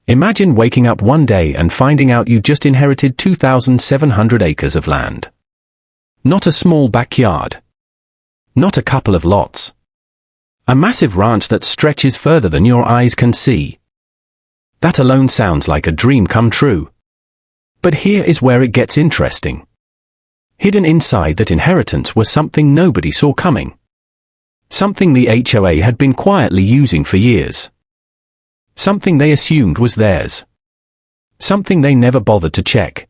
Imagine waking up one day and finding out you just inherited 2,700 acres of land. Not a small backyard. Not a couple of lots. A massive ranch that stretches further than your eyes can see. That alone sounds like a dream come true. But here is where it gets interesting. Hidden inside that inheritance was something nobody saw coming. Something the HOA had been quietly using for years. Something they assumed was theirs. Something they never bothered to check.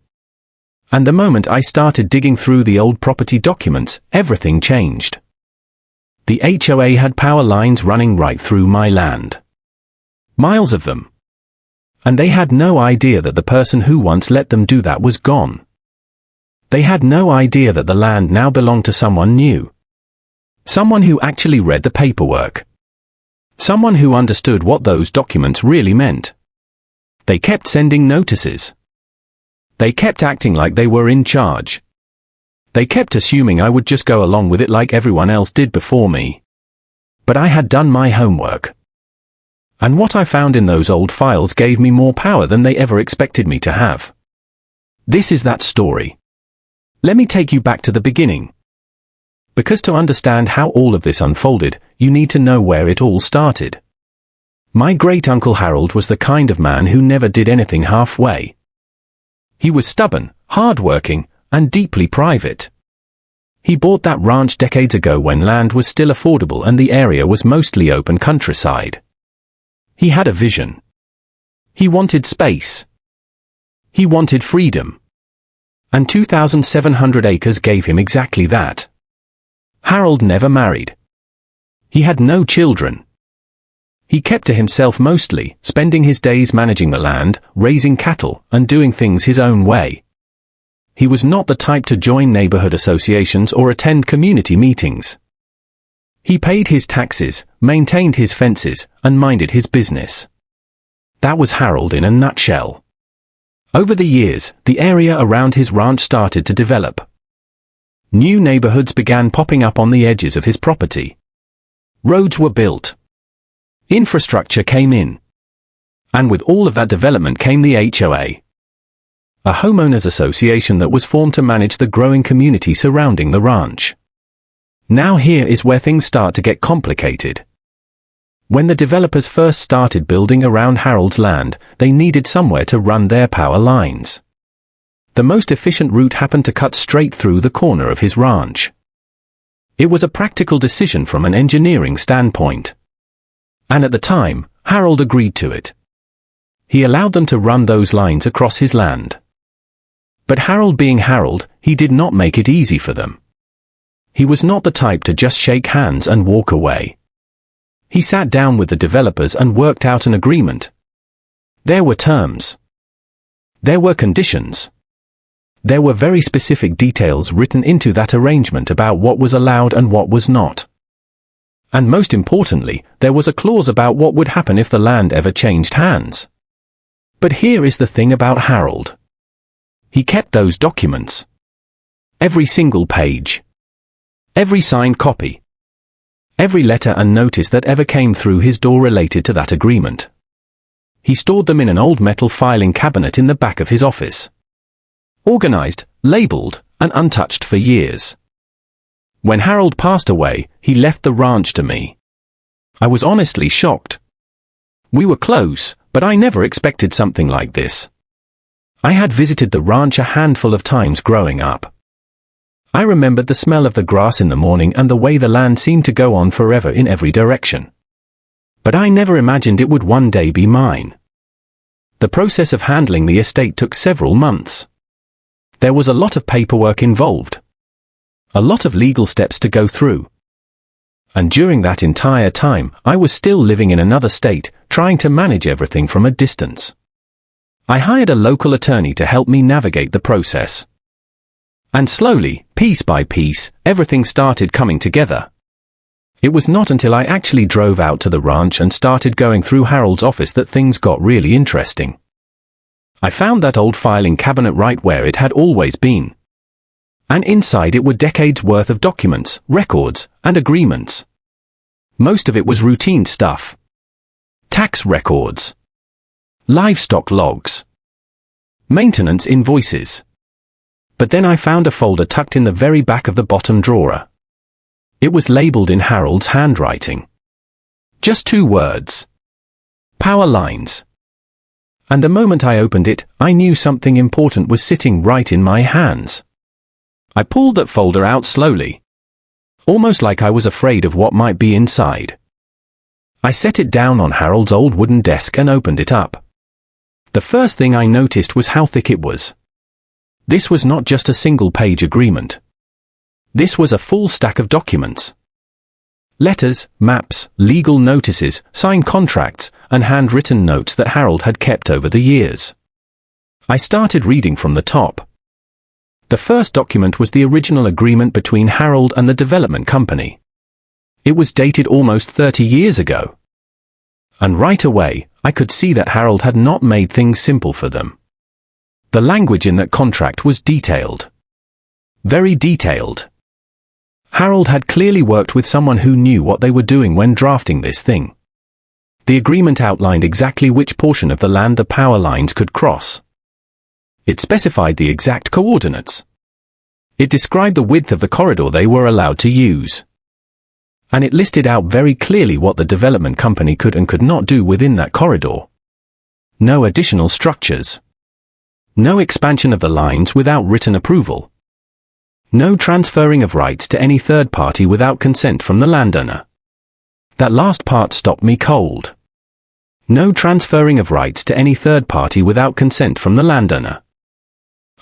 And the moment I started digging through the old property documents, everything changed. The HOA had power lines running right through my land. Miles of them. And they had no idea that the person who once let them do that was gone. They had no idea that the land now belonged to someone new. Someone who actually read the paperwork. Someone who understood what those documents really meant. They kept sending notices. They kept acting like they were in charge. They kept assuming I would just go along with it like everyone else did before me. But I had done my homework. And what I found in those old files gave me more power than they ever expected me to have. This is that story. Let me take you back to the beginning. Because to understand how all of this unfolded, you need to know where it all started. My great-uncle Harold was the kind of man who never did anything halfway. He was stubborn, hard-working, and deeply private. He bought that ranch decades ago when land was still affordable and the area was mostly open countryside. He had a vision. He wanted space. He wanted freedom. And 2,700 acres gave him exactly that. Harold never married. He had no children. He kept to himself mostly, spending his days managing the land, raising cattle, and doing things his own way. He was not the type to join neighborhood associations or attend community meetings. He paid his taxes, maintained his fences, and minded his business. That was Harold in a nutshell. Over the years, the area around his ranch started to develop. New neighborhoods began popping up on the edges of his property. Roads were built. Infrastructure came in. And with all of that development came the HOA. A homeowners association that was formed to manage the growing community surrounding the ranch. Now here is where things start to get complicated. When the developers first started building around Harold's land, they needed somewhere to run their power lines. The most efficient route happened to cut straight through the corner of his ranch. It was a practical decision from an engineering standpoint. And at the time, Harold agreed to it. He allowed them to run those lines across his land. But Harold being Harold, he did not make it easy for them. He was not the type to just shake hands and walk away. He sat down with the developers and worked out an agreement. There were terms. There were conditions. There were very specific details written into that arrangement about what was allowed and what was not. And most importantly, there was a clause about what would happen if the land ever changed hands. But here is the thing about Harold. He kept those documents. Every single page. Every signed copy. Every letter and notice that ever came through his door related to that agreement. He stored them in an old metal filing cabinet in the back of his office. Organized, labeled, and untouched for years. When Harold passed away, he left the ranch to me. I was honestly shocked. We were close, but I never expected something like this. I had visited the ranch a handful of times growing up. I remembered the smell of the grass in the morning and the way the land seemed to go on forever in every direction. But I never imagined it would one day be mine. The process of handling the estate took several months. There was a lot of paperwork involved. A lot of legal steps to go through. And during that entire time, I was still living in another state, trying to manage everything from a distance. I hired a local attorney to help me navigate the process. And slowly, piece by piece, everything started coming together. It was not until I actually drove out to the ranch and started going through Harold's office that things got really interesting. I found that old filing cabinet right where it had always been. And inside it were decades worth of documents, records, and agreements. Most of it was routine stuff. Tax records. livestock logs, maintenance invoices. But then I found a folder tucked in the very back of the bottom drawer. It was labeled in Harold's handwriting. Just 2 words. Power lines. And the moment I opened it, I knew something important was sitting right in my hands. I pulled that folder out slowly, almost like I was afraid of what might be inside. I set it down on Harold's old wooden desk and opened it up. The first thing I noticed was how thick it was. This was not just a single-page agreement. This was a full stack of documents. Letters, maps, legal notices, signed contracts, and handwritten notes that Harold had kept over the years. I started reading from the top. The first document was the original agreement between Harold and the development company. It was dated almost 30 years ago. And right away, I could see that Harold had not made things simple for them. The language in that contract was detailed. Very detailed. Harold had clearly worked with someone who knew what they were doing when drafting this thing. The agreement outlined exactly which portion of the land the power lines could cross. It specified the exact coordinates. It described the width of the corridor they were allowed to use. And it listed out very clearly what the development company could and could not do within that corridor. No additional structures. No expansion of the lines without written approval. No transferring of rights to any third party without consent from the landowner. That last part stopped me cold. No transferring of rights to any third party without consent from the landowner.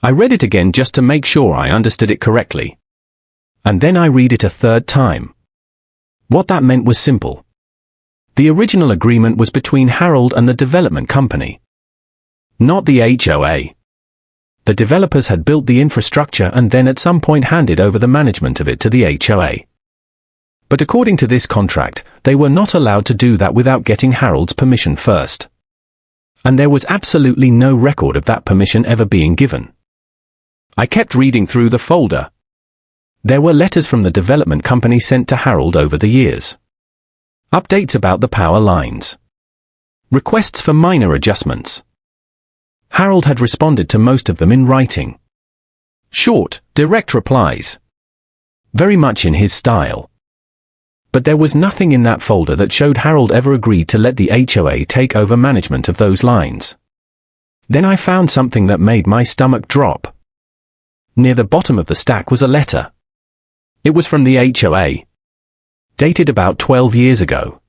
I read it again just to make sure I understood it correctly. And then I read it a third time. What that meant was simple. The original agreement was between Harold and the development company. Not the HOA. The developers had built the infrastructure and then at some point handed over the management of it to the HOA. But according to this contract, they were not allowed to do that without getting Harold's permission first. And there was absolutely no record of that permission ever being given. I kept reading through the folder. There were letters from the development company sent to Harold over the years. Updates about the power lines. Requests for minor adjustments. Harold had responded to most of them in writing. Short, direct replies. Very much in his style. But there was nothing in that folder that showed Harold ever agreed to let the HOA take over management of those lines. Then I found something that made my stomach drop. Near the bottom of the stack was a letter. It was from the HOA. Dated about 12 years ago.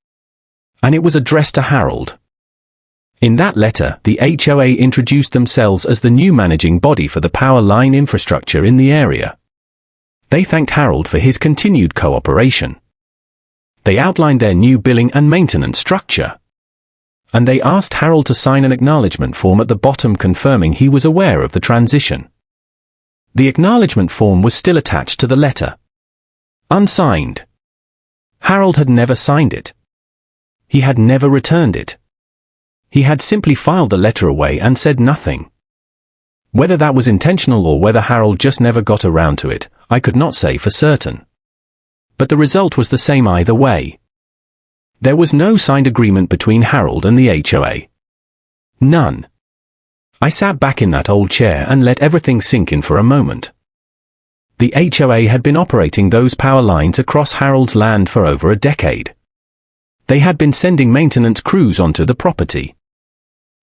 And it was addressed to Harold. In that letter, the HOA introduced themselves as the new managing body for the power line infrastructure in the area. They thanked Harold for his continued cooperation. They outlined their new billing and maintenance structure. And they asked Harold to sign an acknowledgement form at the bottom confirming he was aware of the transition. The acknowledgement form was still attached to the letter. Unsigned. Harold had never signed it. He had never returned it. He had simply filed the letter away and said nothing. Whether that was intentional or whether Harold just never got around to it, I could not say for certain. But the result was the same either way. There was no signed agreement between Harold and the HOA. None. I sat back in that old chair and let everything sink in for a moment. The HOA had been operating those power lines across Harold's land for over a decade. They had been sending maintenance crews onto the property.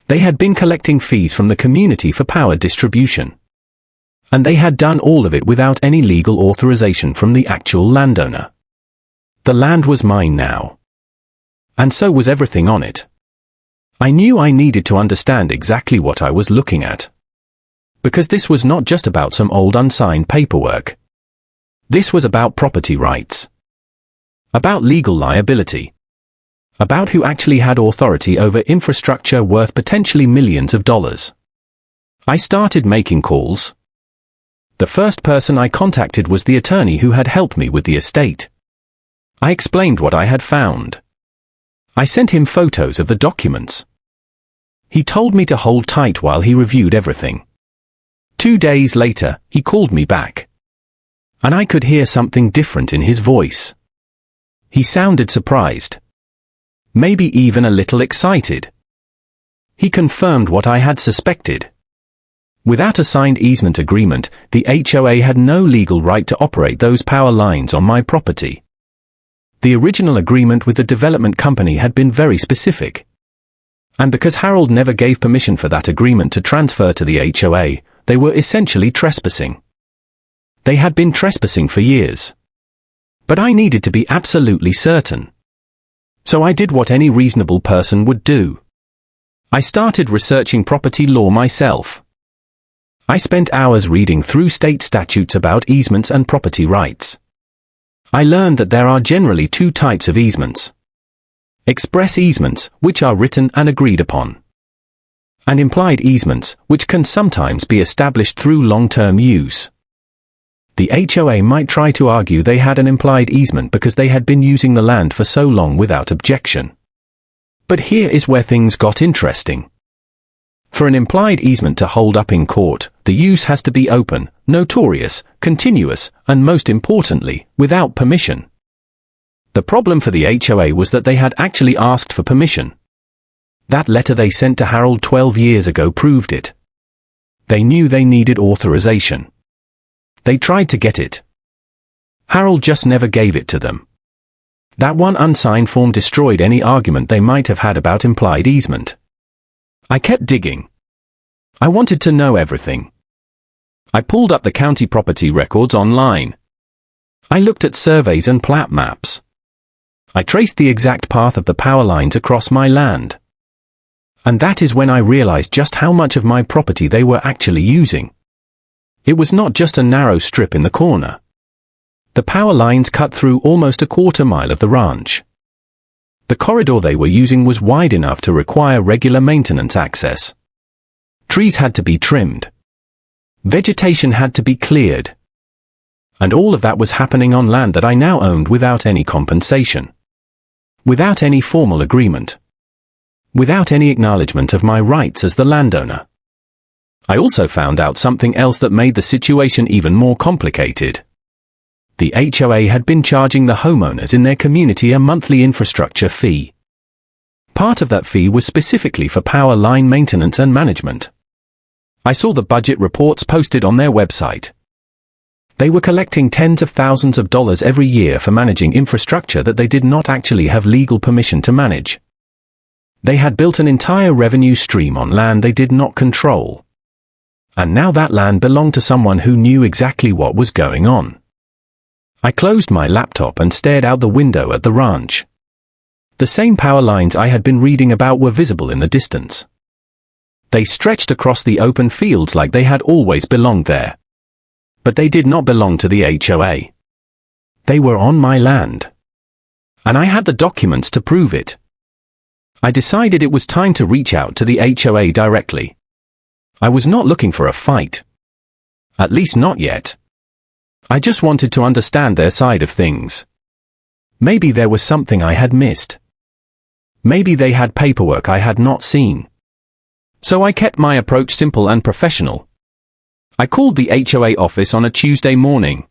They had been collecting fees from the community for power distribution. And they had done all of it without any legal authorization from the actual landowner. The land was mine now. And so was everything on it. I knew I needed to understand exactly what I was looking at. Because this was not just about some old unsigned paperwork. This was about property rights. About legal liability. About who actually had authority over infrastructure worth potentially millions of dollars. I started making calls. The first person I contacted was the attorney who had helped me with the estate. I explained what I had found. I sent him photos of the documents. He told me to hold tight while he reviewed everything. 2 days later, he called me back. And I could hear something different in his voice. He sounded surprised. Maybe even a little excited. He confirmed what I had suspected. Without a signed easement agreement, the HOA had no legal right to operate those power lines on my property. The original agreement with the development company had been very specific. And because Harold never gave permission for that agreement to transfer to the HOA, they were essentially trespassing. They had been trespassing for years. But I needed to be absolutely certain. So I did what any reasonable person would do. I started researching property law myself. I spent hours reading through state statutes about easements and property rights. I learned that there are generally two types of easements. Express easements, which are written and agreed upon. And implied easements, which can sometimes be established through long-term use. The HOA might try to argue they had an implied easement because they had been using the land for so long without objection. But here is where things got interesting. For an implied easement to hold up in court, the use has to be open, notorious, continuous, and most importantly, without permission. The problem for the HOA was that they had actually asked for permission. That letter they sent to Harold 12 years ago proved it. They knew they needed authorization. They tried to get it. Harold just never gave it to them. That one unsigned form destroyed any argument they might have had about implied easement. I kept digging. I wanted to know everything. I pulled up the county property records online. I looked at surveys and plat maps. I traced the exact path of the power lines across my land. And that is when I realized just how much of my property they were actually using. It was not just a narrow strip in the corner. The power lines cut through almost a quarter mile of the ranch. The corridor they were using was wide enough to require regular maintenance access. Trees had to be trimmed. Vegetation had to be cleared. And all of that was happening on land that I now owned without any compensation. Without any formal agreement. Without any acknowledgement of my rights as the landowner. I also found out something else that made the situation even more complicated. The HOA had been charging the homeowners in their community a monthly infrastructure fee. Part of that fee was specifically for power line maintenance and management. I saw the budget reports posted on their website. They were collecting tens of thousands of dollars every year for managing infrastructure that they did not actually have legal permission to manage. They had built an entire revenue stream on land they did not control. And now that land belonged to someone who knew exactly what was going on. I closed my laptop and stared out the window at the ranch. The same power lines I had been reading about were visible in the distance. They stretched across the open fields like they had always belonged there. But they did not belong to the HOA. They were on my land. And I had the documents to prove it. I decided it was time to reach out to the HOA directly. I was not looking for a fight. At least not yet. I just wanted to understand their side of things. Maybe there was something I had missed. Maybe they had paperwork I had not seen. So I kept my approach simple and professional. I called the HOA office on a Tuesday morning.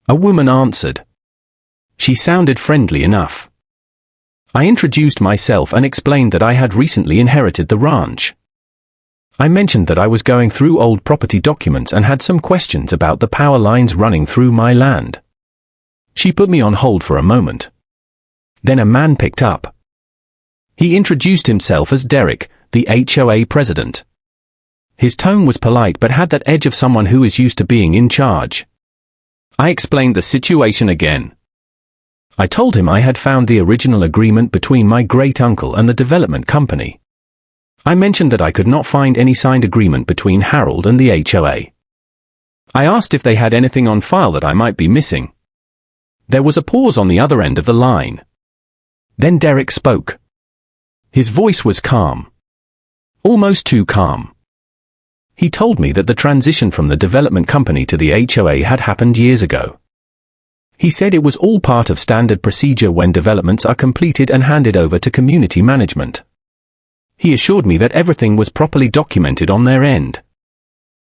A woman answered. She sounded friendly enough. I introduced myself and explained that I had recently inherited the ranch. I mentioned that I was going through old property documents and had some questions about the power lines running through my land. She put me on hold for a moment. Then a man picked up. He introduced himself as Derek, the HOA president. His tone was polite but had that edge of someone who is used to being in charge. I explained the situation again. I told him I had found the original agreement between my great-uncle and the development company. I mentioned that I could not find any signed agreement between Harold and the HOA. I asked if they had anything on file that I might be missing. There was a pause on the other end of the line. Then Derek spoke. His voice was calm. Almost too calm. He told me that the transition from the development company to the HOA had happened years ago. He said it was all part of standard procedure when developments are completed and handed over to community management. He assured me that everything was properly documented on their end.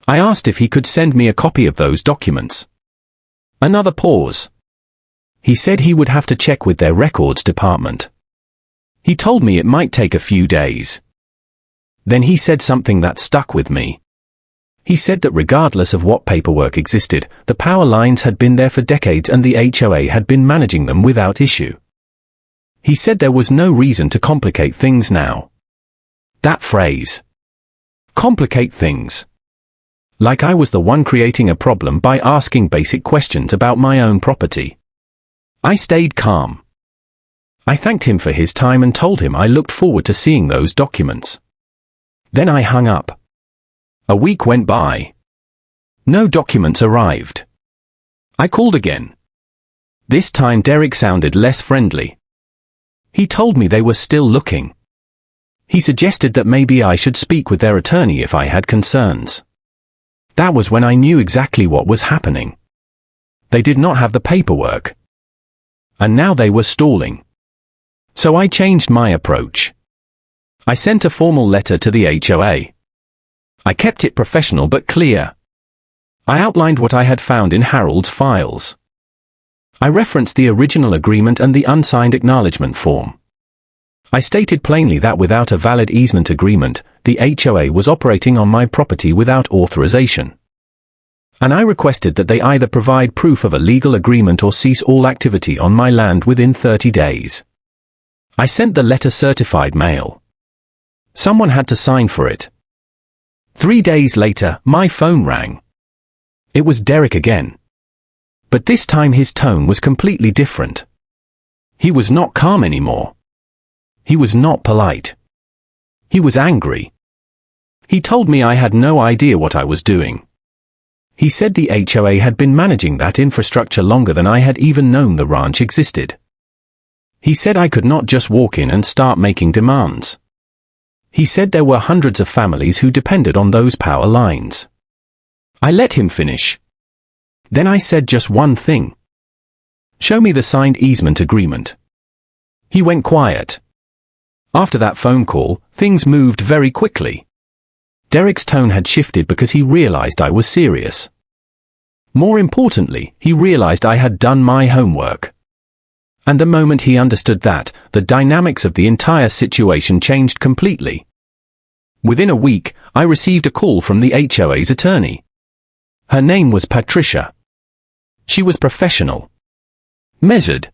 I asked if he could send me a copy of those documents. Another pause. He said he would have to check with their records department. He told me it might take a few days. Then he said something that stuck with me. He said that regardless of what paperwork existed, the power lines had been there for decades and the HOA had been managing them without issue. He said there was no reason to complicate things now. That phrase. Complicate things. Like I was the one creating a problem by asking basic questions about my own property. I stayed calm. I thanked him for his time and told him I looked forward to seeing those documents. Then I hung up. A week went by. No documents arrived. I called again. This time Derek sounded less friendly. He told me they were still looking. He suggested that maybe I should speak with their attorney if I had concerns. That was when I knew exactly what was happening. They did not have the paperwork. And now they were stalling. So I changed my approach. I sent a formal letter to the HOA. I kept it professional but clear. I outlined what I had found in Harold's files. I referenced the original agreement and the unsigned acknowledgement form. I stated plainly that without a valid easement agreement, the HOA was operating on my property without authorization. And I requested that they either provide proof of a legal agreement or cease all activity on my land within 30 days. I sent the letter certified mail. Someone had to sign for it. 3 days later, my phone rang. It was Derek again. But this time his tone was completely different. He was not calm anymore. He was not polite. He was angry. He told me I had no idea what I was doing. He said the HOA had been managing that infrastructure longer than I had even known the ranch existed. He said I could not just walk in and start making demands. He said there were hundreds of families who depended on those power lines. I let him finish. Then I said just one thing. Show me the signed easement agreement. He went quiet. After that phone call, things moved very quickly. Derek's tone had shifted because he realized I was serious. More importantly, he realized I had done my homework. And the moment he understood that, the dynamics of the entire situation changed completely. Within a week, I received a call from the HOA's attorney. Her name was Patricia. She was professional. Measured.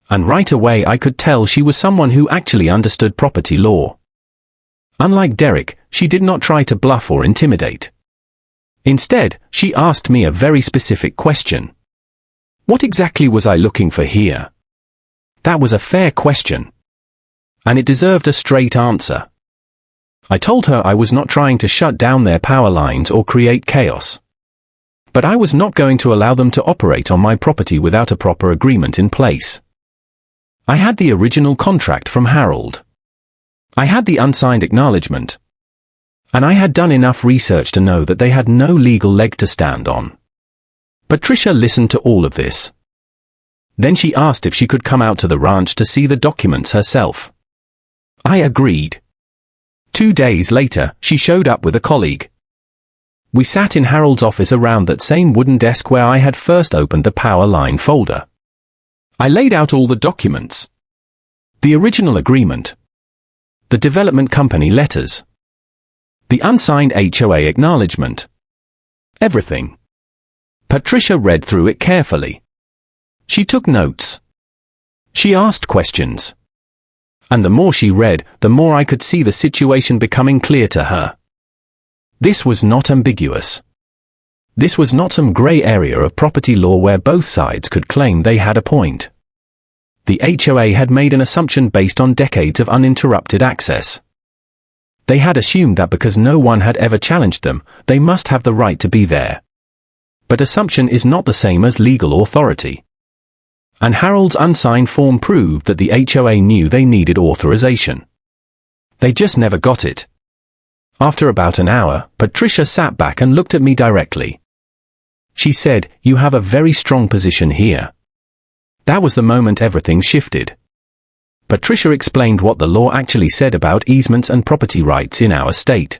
And right away I could tell she was someone who actually understood property law. Unlike Derek, she did not try to bluff or intimidate. Instead, she asked me a very specific question. What exactly was I looking for here? That was a fair question. And it deserved a straight answer. I told her I was not trying to shut down their power lines or create chaos. But I was not going to allow them to operate on my property without a proper agreement in place. I had the original contract from Harold. I had the unsigned acknowledgement. And I had done enough research to know that they had no legal leg to stand on. Patricia listened to all of this. Then she asked if she could come out to the ranch to see the documents herself. I agreed. 2 days later, she showed up with a colleague. We sat in Harold's office around that same wooden desk where I had first opened the power line folder. I laid out all the documents. The original agreement. The development company letters. The unsigned HOA acknowledgement. Everything. Patricia read through it carefully. She took notes. She asked questions. And the more she read, the more I could see the situation becoming clear to her. This was not ambiguous. This was not some grey area of property law where both sides could claim they had a point. The HOA had made an assumption based on decades of uninterrupted access. They had assumed that because no one had ever challenged them, they must have the right to be there. But assumption is not the same as legal authority. And Harold's unsigned form proved that the HOA knew they needed authorization. They just never got it. After about an hour, Patricia sat back and looked at me directly. She said, "You have a very strong position here." That was the moment everything shifted. Patricia explained what the law actually said about easements and property rights in our state.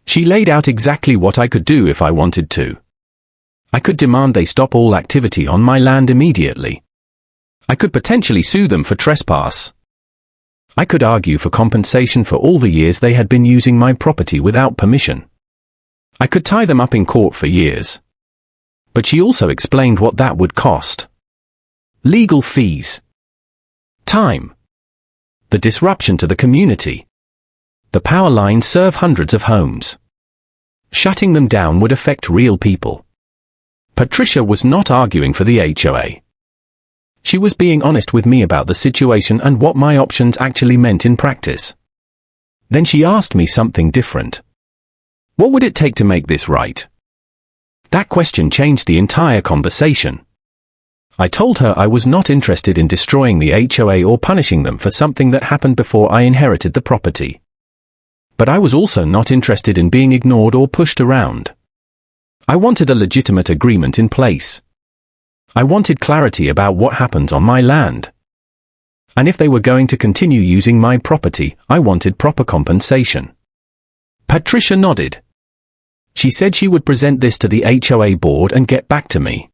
She laid out exactly what I could do if I wanted to. I could demand they stop all activity on my land immediately. I could potentially sue them for trespass. I could argue for compensation for all the years they had been using my property without permission. I could tie them up in court for years. But she also explained what that would cost. Legal fees. Time. The disruption to the community. The power lines serve hundreds of homes. Shutting them down would affect real people. Patricia was not arguing for the HOA. She was being honest with me about the situation and what my options actually meant in practice. Then she asked me something different. What would it take to make this right? That question changed the entire conversation. I told her I was not interested in destroying the HOA or punishing them for something that happened before I inherited the property. But I was also not interested in being ignored or pushed around. I wanted a legitimate agreement in place. I wanted clarity about what happens on my land. And if they were going to continue using my property, I wanted proper compensation. Patricia nodded. She said she would present this to the HOA board and get back to me.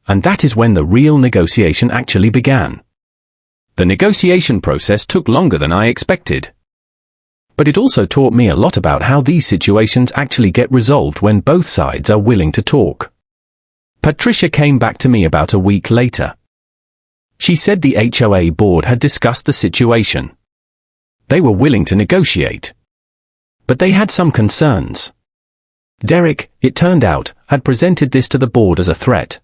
And that is when the real negotiation actually began. The negotiation process took longer than I expected. But it also taught me a lot about how these situations actually get resolved when both sides are willing to talk. Patricia came back to me about a week later. She said the HOA board had discussed the situation. They were willing to negotiate. But they had some concerns. Derek, it turned out, had presented this to the board as a threat.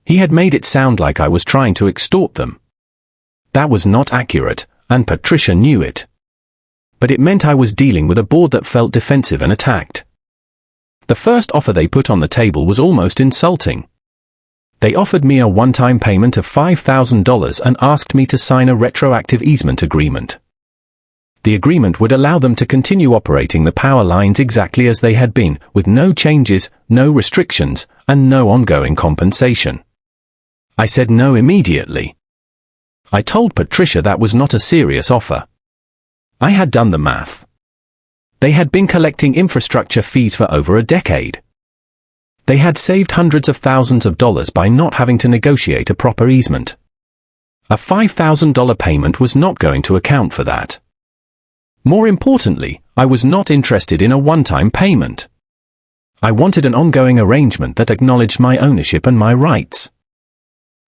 He had made it sound like I was trying to extort them. That was not accurate, and Patricia knew it. But it meant I was dealing with a board that felt defensive and attacked. The first offer they put on the table was almost insulting. They offered me a one-time payment of $5,000 and asked me to sign a retroactive easement agreement. The agreement would allow them to continue operating the power lines exactly as they had been, with no changes, no restrictions, and no ongoing compensation. I said no immediately. I told Patricia that was not a serious offer. I had done the math. They had been collecting infrastructure fees for over a decade. They had saved hundreds of thousands of dollars by not having to negotiate a proper easement. A $5,000 payment was not going to account for that. More importantly, I was not interested in a one-time payment. I wanted an ongoing arrangement that acknowledged my ownership and my rights.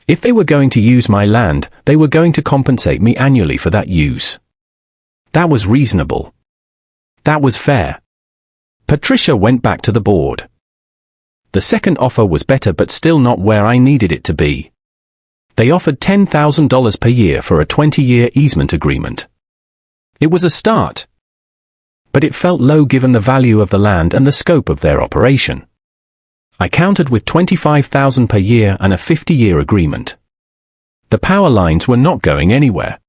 If they were going to use my land, they were going to compensate me annually for that use. That was reasonable. That was fair. Patricia went back to the board. The second offer was better but still not where I needed it to be. They offered $10,000 per year for a 20-year easement agreement. It was a start. But it felt low given the value of the land and the scope of their operation. I countered with $25,000 per year and a 50-year agreement. The power lines were not going anywhere.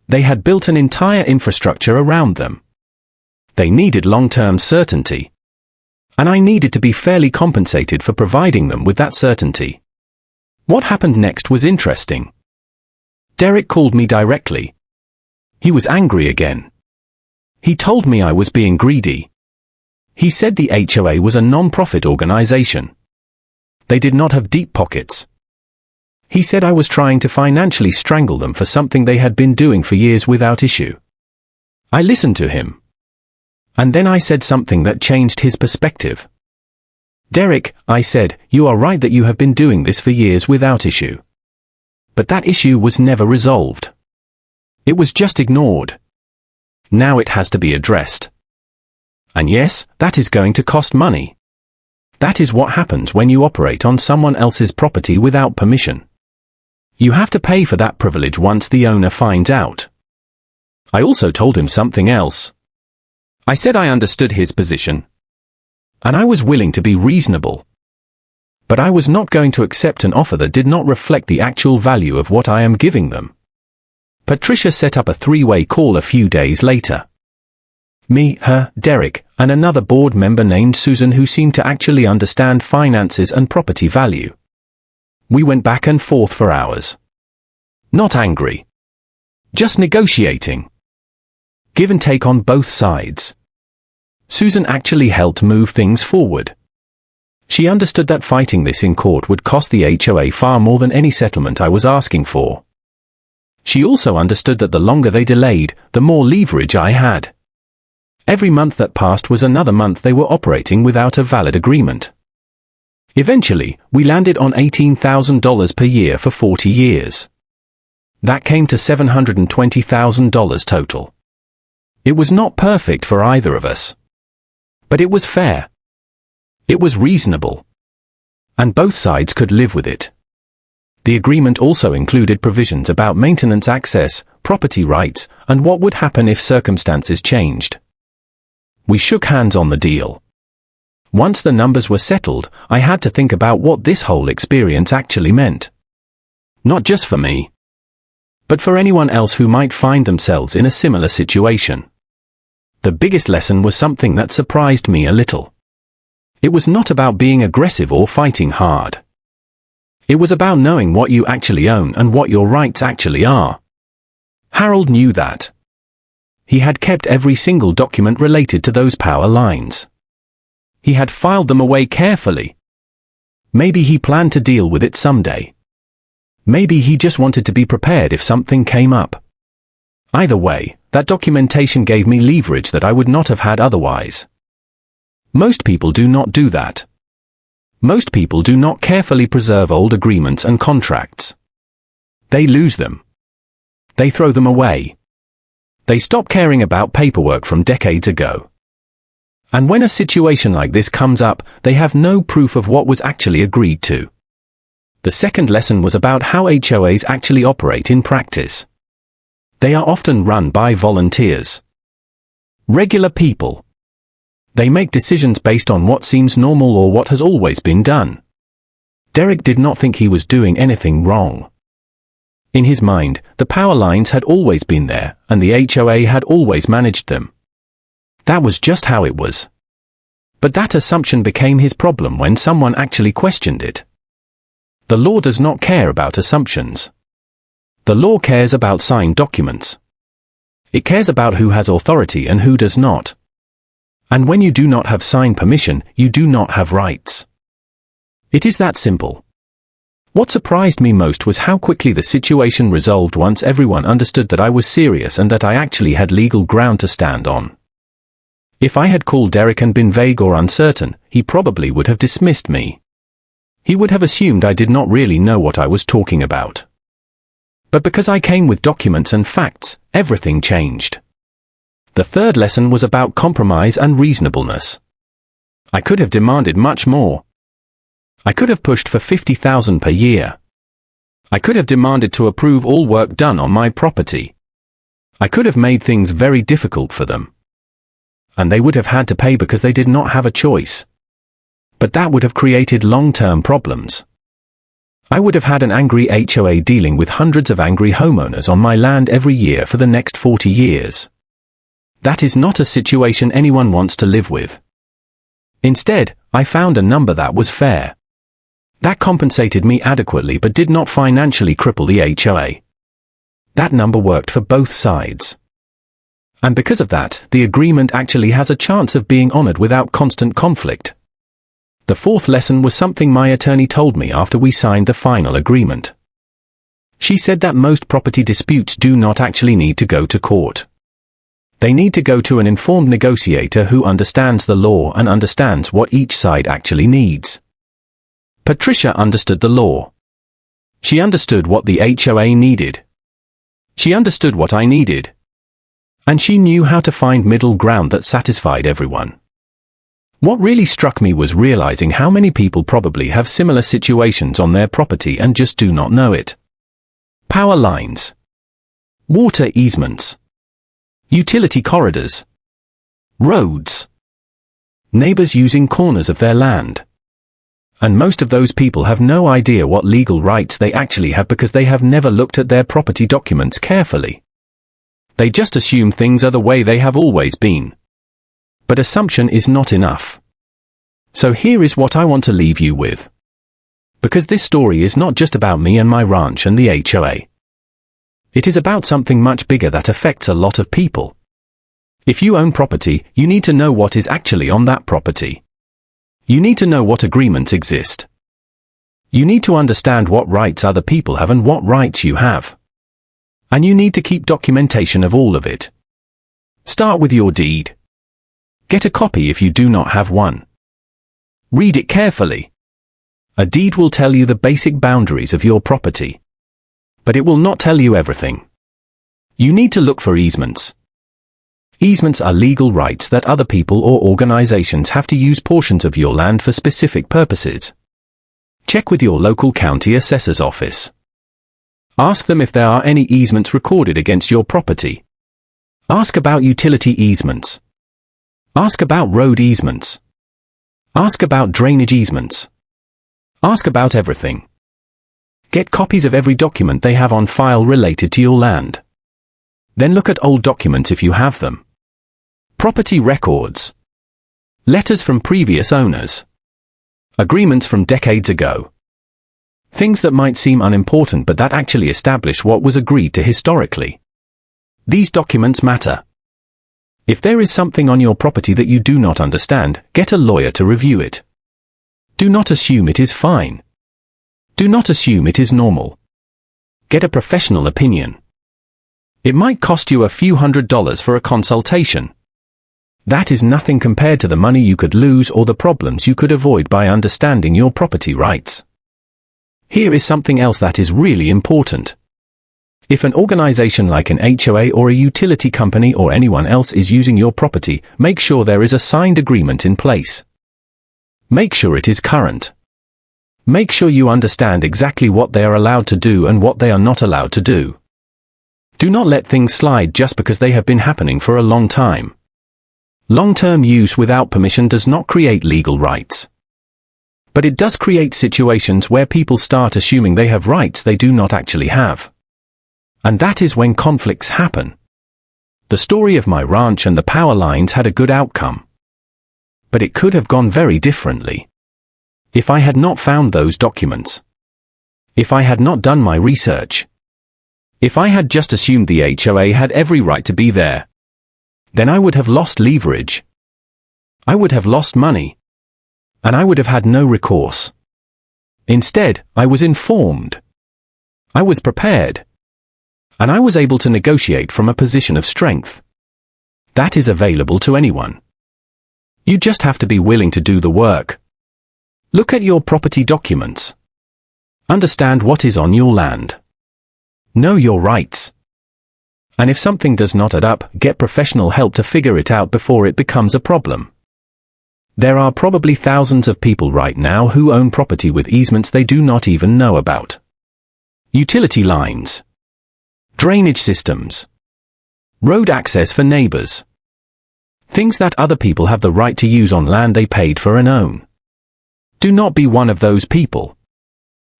They had built an entire infrastructure around them. They needed long-term certainty. And I needed to be fairly compensated for providing them with that certainty. What happened next was interesting. Derek called me directly. He was angry again. He told me I was being greedy. He said the HOA was a non-profit organization. They did not have deep pockets. He said I was trying to financially strangle them for something they had been doing for years without issue. I listened to him. And then I said something that changed his perspective. Derek, I said, you are right that you have been doing this for years without issue. But that issue was never resolved. It was just ignored. Now it has to be addressed. And yes, that is going to cost money. That is what happens when you operate on someone else's property without permission. You have to pay for that privilege once the owner finds out. I also told him something else. I said I understood his position. And I was willing to be reasonable. But I was not going to accept an offer that did not reflect the actual value of what I am giving them. Patricia set up a three-way call a few days later. Me, her, Derek, and another board member named Susan who seemed to actually understand finances and property value. We went back and forth for hours. Not angry. Just negotiating. Give and take on both sides. Susan actually helped move things forward. She understood that fighting this in court would cost the HOA far more than any settlement I was asking for. She also understood that the longer they delayed, the more leverage I had. Every month that passed was another month they were operating without a valid agreement. Eventually, we landed on $18,000 per year for 40 years. That came to $720,000 total. It was not perfect for either of us. But it was fair. It was reasonable. And both sides could live with it. The agreement also included provisions about maintenance access, property rights, and what would happen if circumstances changed. We shook hands on the deal. Once the numbers were settled, I had to think about what this whole experience actually meant. Not just for me, but for anyone else who might find themselves in a similar situation. The biggest lesson was something that surprised me a little. It was not about being aggressive or fighting hard. It was about knowing what you actually own and what your rights actually are. Harold knew that. He had kept every single document related to those power lines. He had filed them away carefully. Maybe he planned to deal with it someday. Maybe he just wanted to be prepared if something came up. Either way, that documentation gave me leverage that I would not have had otherwise. Most people do not do that. Most people do not carefully preserve old agreements and contracts. They lose them. They throw them away. They stop caring about paperwork from decades ago. And when a situation like this comes up, they have no proof of what was actually agreed to. The second lesson was about how HOAs actually operate in practice. They are often run by volunteers. Regular people. They make decisions based on what seems normal or what has always been done. Derek did not think he was doing anything wrong. In his mind, the power lines had always been there, and the HOA had always managed them. That was just how it was. But that assumption became his problem when someone actually questioned it. The law does not care about assumptions. The law cares about signed documents. It cares about who has authority and who does not. And when you do not have signed permission, you do not have rights. It is that simple. What surprised me most was how quickly the situation resolved once everyone understood that I was serious and that I actually had legal ground to stand on. If I had called Derek and been vague or uncertain, he probably would have dismissed me. He would have assumed I did not really know what I was talking about. But because I came with documents and facts, everything changed. The third lesson was about compromise and reasonableness. I could have demanded much more. I could have pushed for $50,000 per year. I could have demanded to approve all work done on my property. I could have made things very difficult for them. And they would have had to pay because they did not have a choice. But that would have created long-term problems. I would have had an angry HOA dealing with hundreds of angry homeowners on my land every year for the next 40 years. That is not a situation anyone wants to live with. Instead, I found a number that was fair. That compensated me adequately but did not financially cripple the HOA. That number worked for both sides. And because of that, the agreement actually has a chance of being honored without constant conflict. The fourth lesson was something my attorney told me after we signed the final agreement. She said that most property disputes do not actually need to go to court. They need to go to an informed negotiator who understands the law and understands what each side actually needs. Patricia understood the law. She understood what the HOA needed. She understood what I needed. And she knew how to find middle ground that satisfied everyone. What really struck me was realizing how many people probably have similar situations on their property and just do not know it. Power lines. Water easements. Utility corridors. Roads. Neighbors using corners of their land. And most of those people have no idea what legal rights they actually have because they have never looked at their property documents carefully. They just assume things are the way they have always been. But assumption is not enough. So here is what I want to leave you with. Because this story is not just about me and my ranch and the HOA. It is about something much bigger that affects a lot of people. If you own property, you need to know what is actually on that property. You need to know what agreements exist. You need to understand what rights other people have and what rights you have. And you need to keep documentation of all of it. Start with your deed. Get a copy if you do not have one. Read it carefully. A deed will tell you the basic boundaries of your property. But it will not tell you everything. You need to look for easements. Easements are legal rights that other people or organizations have to use portions of your land for specific purposes. Check with your local county assessor's office. Ask them if there are any easements recorded against your property. Ask about utility easements. Ask about road easements. Ask about drainage easements. Ask about everything. Get copies of every document they have on file related to your land. Then look at old documents if you have them. Property records. Letters from previous owners. Agreements from decades ago. Things that might seem unimportant but that actually establish what was agreed to historically. These documents matter. If there is something on your property that you do not understand, get a lawyer to review it. Do not assume it is fine. Do not assume it is normal. Get a professional opinion. It might cost you a few $100s for a consultation. That is nothing compared to the money you could lose or the problems you could avoid by understanding your property rights. Here is something else that is really important. If an organization like an HOA or a utility company or anyone else is using your property, make sure there is a signed agreement in place. Make sure it is current. Make sure you understand exactly what they are allowed to do and what they are not allowed to do. Do not let things slide just because they have been happening for a long time. Long-term use without permission does not create legal rights. But it does create situations where people start assuming they have rights they do not actually have. And that is when conflicts happen. The story of my ranch and the power lines had a good outcome. But it could have gone very differently. If I had not found those documents. If I had not done my research. If I had just assumed the HOA had every right to be there. Then I would have lost leverage. I would have lost money. And I would have had no recourse. Instead, I was informed. I was prepared. And I was able to negotiate from a position of strength. That is available to anyone. You just have to be willing to do the work. Look at your property documents. Understand what is on your land. Know your rights. And if something does not add up, get professional help to figure it out before it becomes a problem. There are probably thousands of people right now who own property with easements they do not even know about. Utility lines. Drainage systems. Road access for neighbors. Things that other people have the right to use on land they paid for and own. Do not be one of those people.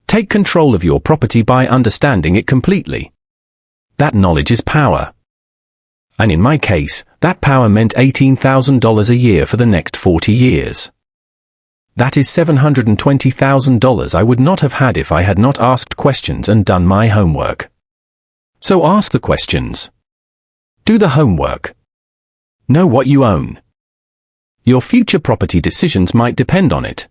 Take control of your property by understanding it completely. That knowledge is power. And in my case, that power meant $18,000 a year for the next 40 years. That is $720,000 I would not have had if I had not asked questions and done my homework. So ask the questions. Do the homework. Know what you own. Your future property decisions might depend on it.